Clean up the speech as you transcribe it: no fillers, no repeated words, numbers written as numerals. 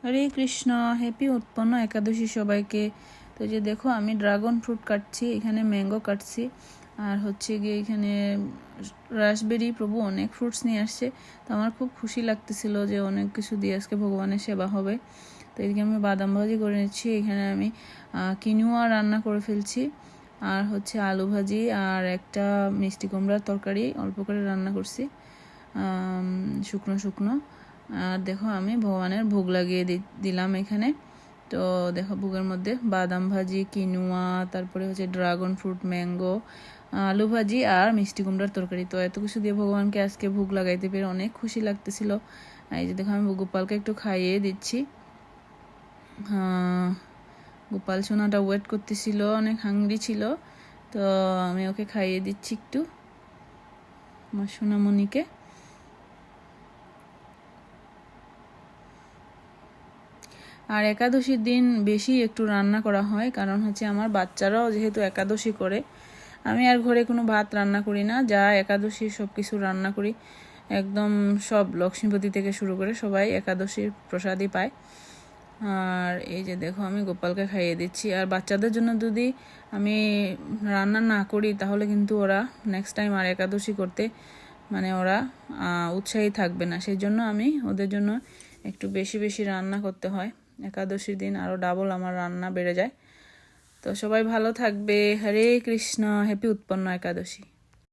হরে Krishna, happy উৎপন্ন একাদশী সবাইকে। তো যে দেখো আমি ড্রাগন ফ্রুট কাটছি, এখানে ম্যাঙ্গো কাটছি, আর হচ্ছে গিয়ে এখানে রাসবেরি। প্রভু অনেক ফ্রুটস নিয়ে আসছে, তো আমার খুব খুশি লাগতেছিল যে অনেক কিছু দিয়ে আজকে ভগবানের সেবা হবে। তো এদিকে আমি বাদাম ভাজি করে নিচ্ছি, এখানে আমি কিনুয়া রান্না করে ফেলছি, আর হচ্ছে আলু ভাজি আর একটা মিষ্টি কুমড়ার তরকারি অল্প করে রান্না করছি শুকনো শুকনো। আর দেখো আমি ভগবানের ভোগ লাগিয়ে দিলাম এখানে। তো দেখো ভোগের মধ্যে বাদাম ভাজি, কিনুয়া, তারপরে হচ্ছে ড্রাগন ফ্রুট, ম্যাঙ্গো, আলু ভাজি আর মিষ্টি কুমড়ার তরকারি। তো এত কিছু দিয়ে ভগবানকে আজকে ভোগ লাগাইতে পেরে অনেক খুশি লাগতেছিল। এই যে দেখো আমি গোপালকে একটু খাইয়ে দিচ্ছি। গোপাল সোনাটা ওয়েট করতেছিল, অনেক হাংরি ছিল, তো আমি ওকে খাইয়ে দিচ্ছি একটু, আমার সোনামণিকে। আর একাদশীর দিন বেশি একটু রান্না করা হয়, কারণ হচ্ছে আমার বাচ্চারাও যেহেতু একাদশী করে, আমি আর ঘরে কোনো ভাত রান্না করি না, যা একাদশীর সব কিছু রান্না করি একদম সব, লক্ষ্মীপতি থেকে শুরু করে সবাই একাদশীর প্রসাদই পায়। আর এই যে দেখো আমি গোপালকে খাইয়ে দিচ্ছি। আর বাচ্চাদের জন্য যদি আমি রান্না না করি তাহলে কিন্তু ওরা নেক্সট টাইম আর একাদশী করতে মানে ওরা উৎসাহী থাকবে না, সেই জন্য আমি ওদের জন্য একটু বেশি বেশি রান্না করতে হয়। একাদশীর দিন আরও ডাবল আমার রান্না বেড়ে যায়। তো সবাই ভালো থাকবে। হরে কৃষ্ণ, হ্যাপি উৎপন্ন একাদশী।